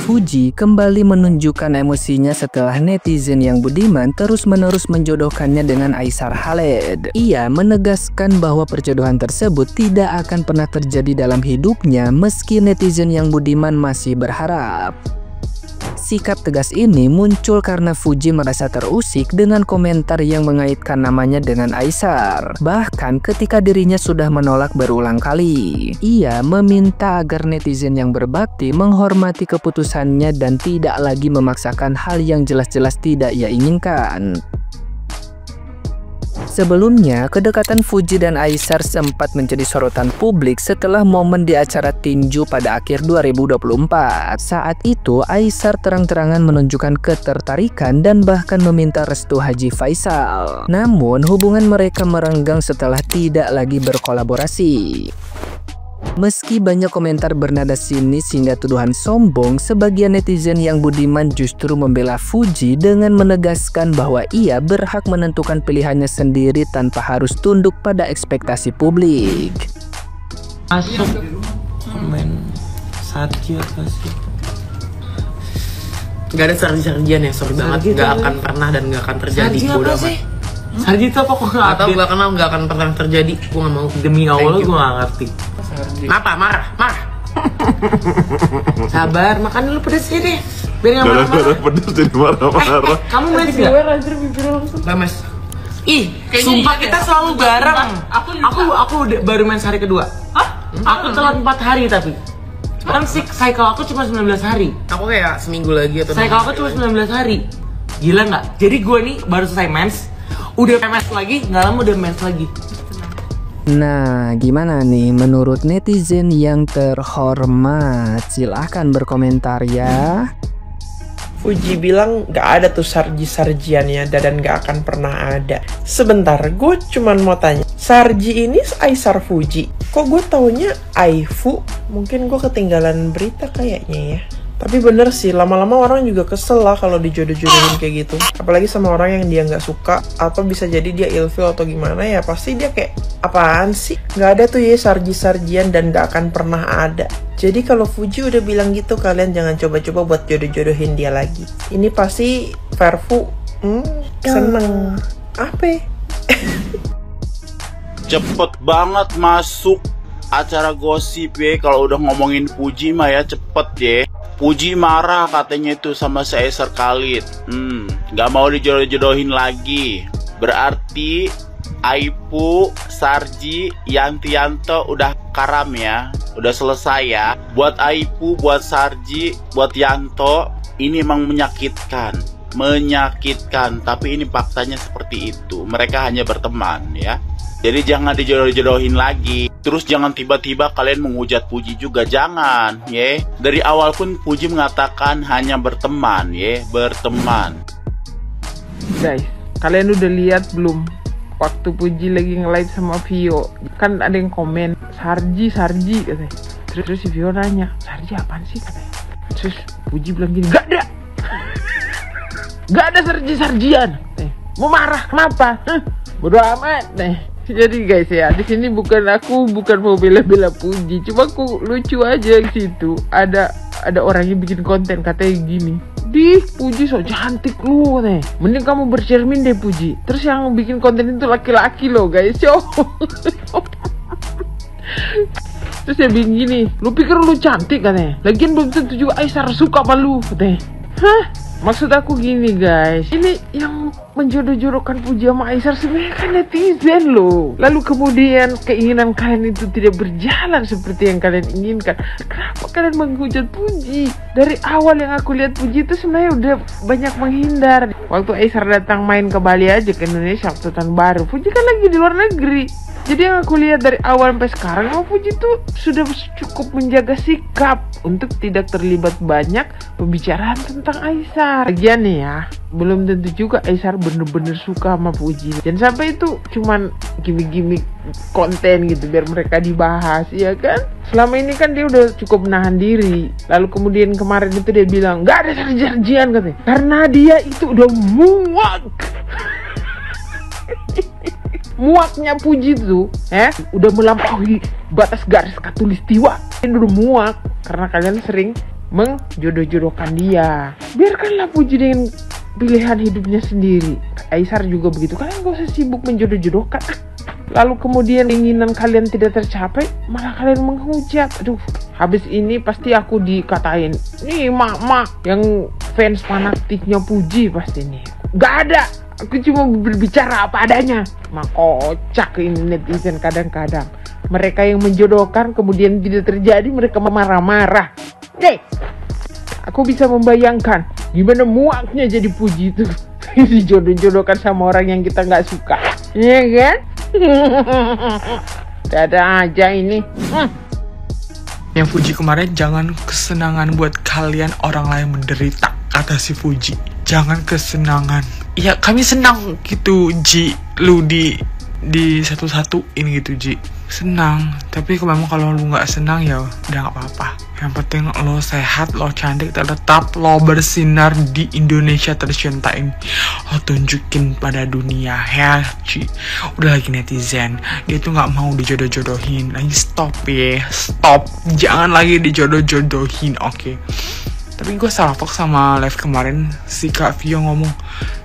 Fuji kembali menunjukkan emosinya setelah netizen yang budiman terus-menerus menjodohkannya dengan Aishar Khaled. Ia menegaskan bahwa perjodohan tersebut tidak akan pernah terjadi dalam hidupnya meski netizen yang budiman masih berharap. Sikap tegas ini muncul karena Fuji merasa terusik dengan komentar yang mengaitkan namanya dengan Aishar. Bahkan ketika dirinya sudah menolak berulang kali, ia meminta agar netizen yang berbakti menghormati keputusannya dan tidak lagi memaksakan hal yang jelas-jelas tidak ia inginkan. Sebelumnya, kedekatan Fuji dan Aishar sempat menjadi sorotan publik setelah momen di acara tinju pada akhir 2024. Saat itu, Aishar terang-terangan menunjukkan ketertarikan dan bahkan meminta restu Haji Faisal. Namun, hubungan mereka merenggang setelah tidak lagi berkolaborasi. Meski banyak komentar bernada sinis hingga tuduhan sombong, sebagian netizen yang budiman justru membela Fuji dengan menegaskan bahwa ia berhak menentukan pilihannya sendiri tanpa harus tunduk pada ekspektasi publik. Masuk komen Sarji apa sih? Gak ada sarji-sarjian ya, sorry banget. Gak akan pernah dan gak akan terjadi. Sarji apa sih? Sarji itu apa kok gak tau, gak kenal, gak akan pernah terjadi. Gue gak mau, demi Allah gue gak ngerti. Kenapa? Marah? Sabar, makan dulu pedesnya deh. Biar gak marah-marah. Pedes jadi marah-marah. Kamu mes gak? Gak mes. Ih, sumpah kita selalu bareng. Aku udah baru main hari kedua. Hah? Aku telat 4 hari tapi. Kan cycle aku cuma 19 hari. Aku kayak seminggu lagi atau cycle aku cuma 19 hari. Gila nggak? Jadi gue nih baru selesai mens, udah mens lagi, nggak lama udah mens lagi. Nah, gimana nih menurut netizen yang terhormat? Silahkan berkomentar ya. Fuji bilang gak ada tuh sarji-sarjiannya dan gak akan pernah ada. Sebentar, gue cuman mau tanya, Sarji ini Aishar Fuji, kok gue taunya Aifu? Mungkin gue ketinggalan berita kayaknya ya. Tapi bener sih, lama-lama orang juga kesel lah kalau dijodoh-jodohin kayak gitu. Apalagi sama orang yang dia nggak suka, atau bisa jadi dia ilfil atau gimana ya, pasti dia kayak, apaan sih? Nggak ada tuh ya sarji-sarjian dan nggak akan pernah ada. Jadi kalau Fuji udah bilang gitu, kalian jangan coba-coba buat jodoh-jodohin dia lagi. Ini pasti Verfu seneng. Apa? Cepet banget masuk acara gosip ya. Kalau udah ngomongin Fuji mah ya cepet ya. Fuji marah katanya itu sama si Aishar Khaled. Gak mau dijodoh-jodohin lagi. Berarti Aipu, Sarji, Yantianto udah karam ya. Udah selesai ya. Buat Aipu, buat Sarji, buat Yanto, ini emang menyakitkan. Menyakitkan, tapi ini faktanya seperti itu. Mereka hanya berteman ya. Jadi jangan dijodoh-jodohin lagi. Terus jangan tiba-tiba kalian menghujat Fuji juga, jangan ya. Dari awal pun Fuji mengatakan hanya berteman ya, berteman. Guys, kalian udah lihat belum waktu Fuji lagi nge-live sama Vio? Kan ada yang komen Sarji katanya. Terus si Vio nanya, Sarji apaan sih katanya. Terus Fuji bilang gini, gak ada sarjian. Mau marah kenapa? Bodo amat nih. Jadi guys ya, di sini bukan mau bela-bela Fuji, cuma aku lucu aja di situ. Ada orang yang bikin konten katanya gini, "Di Fuji so cantik lu nih. Mending kamu bercermin deh Fuji." Terus yang bikin konten itu laki-laki loh guys, yo. Terus dia bilang gini, "Lu pikir lu cantik katanya? Lagian belum tentu juga Aishar suka sama lu," katanya. Hah? Maksud aku gini guys, ini yang menjodoh-jodohkan Fuji sama Aishar sebenarnya kan netizen loh. Lalu kemudian keinginan kalian itu tidak berjalan seperti yang kalian inginkan. Kenapa kalian menghujat Fuji? Dari awal yang aku lihat Fuji itu sebenarnya udah banyak menghindar. Waktu Aishar datang main ke Bali aja ke Indonesia waktu tahun baru, Fuji kan lagi di luar negeri. Jadi yang aku lihat dari awal sampai sekarang, Fuji tuh sudah cukup menjaga sikap untuk tidak terlibat banyak pembicaraan tentang Aishar. Lagian nih ya, belum tentu juga Aishar bener-bener suka sama Fuji. Dan sampai itu cuman gimmick-gimmick konten gitu biar mereka dibahas, ya kan? Selama ini kan dia udah cukup menahan diri. Lalu kemudian kemarin itu dia bilang gak ada sarji-sarjian katanya, karena dia itu udah muak. Muaknya Fuji tuh udah melampaui batas garis khatulistiwa. Ini udah muak karena kalian sering menjodoh-jodohkan dia. Biarkanlah Puji dengan pilihan hidupnya sendiri. Aisyar juga begitu. Kalian gak usah sibuk menjodoh-jodohkan. Lalu kemudian keinginan kalian tidak tercapai, malah kalian menghujat. Aduh, habis ini pasti aku dikatain, nih mak yang fans fanatiknya Puji pasti nih. Gak ada. Aku cuma berbicara apa adanya. Mak kocak ini netizen kadang-kadang. Mereka yang menjodohkan kemudian tidak terjadi, mereka marah-marah. Nih, aku bisa membayangkan gimana muaknya jadi Puji itu dijodoh-jodohkan sama orang yang kita nggak suka, iya kan? Dada aja ini. Yang Puji kemarin, jangan kesenangan buat kalian orang lain menderita, kata si Puji. Jangan kesenangan. Ya kami senang gitu Ji, lu di satu-satuin gitu Ji. Senang, tapi memang kalau lu nggak senang ya udah nggak apa-apa. Yang penting lo sehat, lo cantik, tetap lo bersinar di Indonesia tercinta ini. Lo tunjukin pada dunia ya Ci. Udah lagi netizen, dia tuh nggak mau dijodoh-jodohin. Lagi stop ya, stop. Jangan lagi dijodoh-jodohin, oke? Tapi gue salah fokus sama live kemarin. Si Kak Vio ngomong,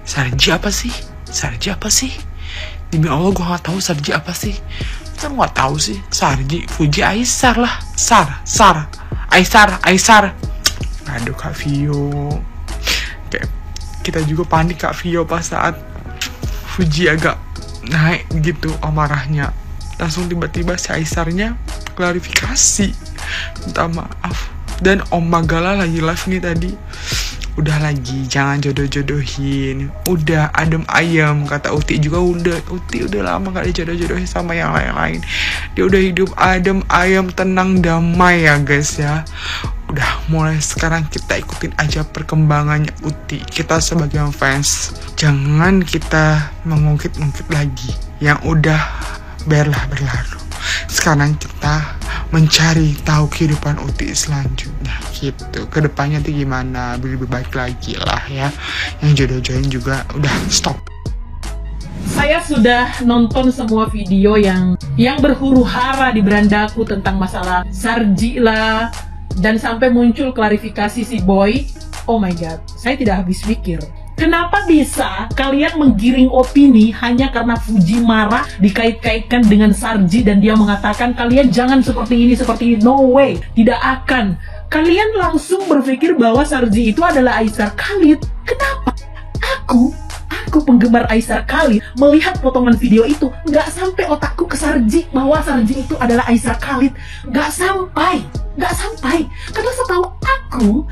Sarji apa sih? Sarji apa sih? Demi Allah gue gak tahu Sarji apa sih. Kan gak tahu sih. Sarji, Puji, Aisyar lah. Aisyar. Aduh Kak Vio. Kayak kita juga panik Kak Vio pas saat Puji agak naik gitu amarahnya. Langsung tiba-tiba si Aisyarnya klarifikasi, minta maaf. Dan Om Magala lagi live nih tadi, udah lagi jangan jodoh-jodohin, udah adem ayam. Kata Uti juga Uti udah lama gak dijodoh-jodohin sama yang lain-lain. Dia udah hidup adem ayam, tenang, damai ya guys ya. Udah mulai sekarang kita ikutin aja perkembangannya Uti. Kita sebagai fans jangan kita mengungkit-ungkit lagi yang udah biarlah berlalu. Sekarang kita mencari tahu kehidupan Uti selanjutnya gitu. Kedepannya tuh gimana, lebih baik lagi lah ya. Yang jodoh-jodohin juga udah stop. Saya sudah nonton semua video yang berhuru-hara di berandaku tentang masalah Sarji lah, dan sampai muncul klarifikasi si Boy. Oh my god, saya tidak habis pikir. Kenapa bisa kalian menggiring opini hanya karena Puji marah dikait-kaitkan dengan Sarji dan dia mengatakan kalian jangan seperti ini. No way, tidak akan. Kalian langsung berpikir bahwa Sarji itu adalah Aisyar Khalid. Kenapa? Aku penggemar Aisyar Khalid melihat potongan video itu, nggak sampai otakku ke Sarji bahwa Sarji itu adalah Aisyar Khalid. Nggak sampai. Karena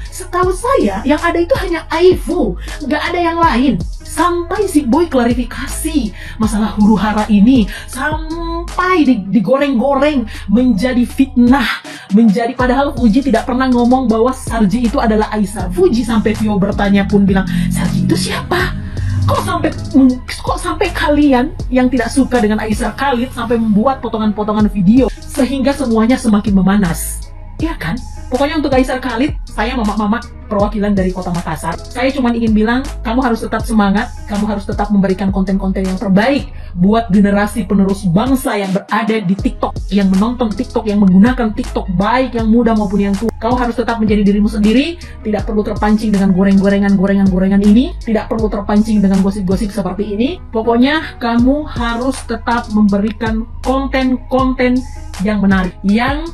setahu saya yang ada itu hanya Aifu, nggak ada yang lain. Sampai si Boy klarifikasi masalah huru-hara ini, sampai digoreng-goreng menjadi fitnah, menjadi padahal Puji tidak pernah ngomong bahwa Sarji itu adalah Aisyar. Puji sampai Vio bertanya pun bilang, Sarji itu siapa? Kok sampai kalian yang tidak suka dengan Aisyar Khalid sampai membuat potongan-potongan video sehingga semuanya semakin memanas, ya kan? Pokoknya untuk Aisyar Khalid, saya mama perwakilan dari Kota Makassar, saya cuma ingin bilang, kamu harus tetap semangat, kamu harus tetap memberikan konten-konten yang terbaik buat generasi penerus bangsa yang berada di TikTok, yang menonton TikTok, yang menggunakan TikTok, baik yang muda maupun yang tua. Kau harus tetap menjadi dirimu sendiri, tidak perlu terpancing dengan gorengan ini, tidak perlu terpancing dengan gosip-gosip seperti ini. Pokoknya kamu harus tetap memberikan konten-konten yang menarik, yang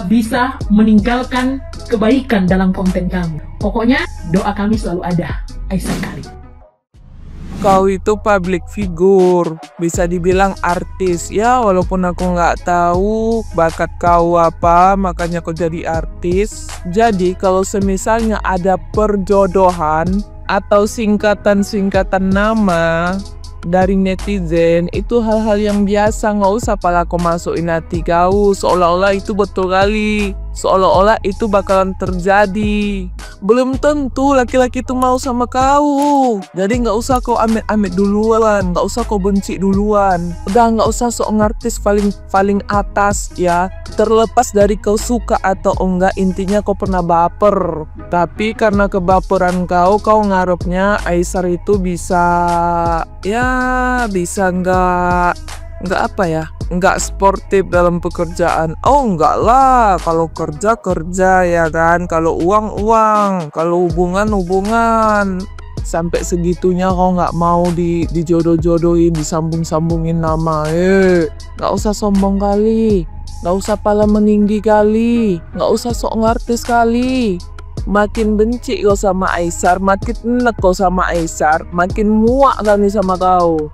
bisa meninggalkan kebaikan dalam konten kamu. Pokoknya doa kami selalu ada, Aisyar Khalid. Kau itu public figure, bisa dibilang artis. Ya walaupun aku nggak tahu bakat kau apa, makanya kau jadi artis. Jadi kalau semisalnya ada perjodohan atau singkatan-singkatan nama dari netizen, itu hal-hal yang biasa, nggak usah pala kau masukin hati kau seolah-olah itu betul kali, seolah-olah itu bakalan terjadi. Belum tentu laki-laki itu mau sama kau, jadi nggak usah kau amit-amit duluan, nggak usah kau benci duluan. Udah nggak usah sok ngartis paling atas ya. Terlepas dari kau suka atau enggak, intinya kau pernah baper. Tapi karena kebaperan kau ngarepnya Aisyar itu bisa nggak nggak apa ya, nggak sportif dalam pekerjaan. Oh enggak lah, kalau kerja ya kan, kalau uang, kalau hubungan. Sampai segitunya kau nggak mau dijodoh-jodohin, disambung-sambungin nama. Nggak usah sombong kali, nggak usah pala meninggi kali, nggak usah sok ngartis kali. Makin benci kau sama Aisar, makin enek kau sama Aisar, makin muak kami sama kau.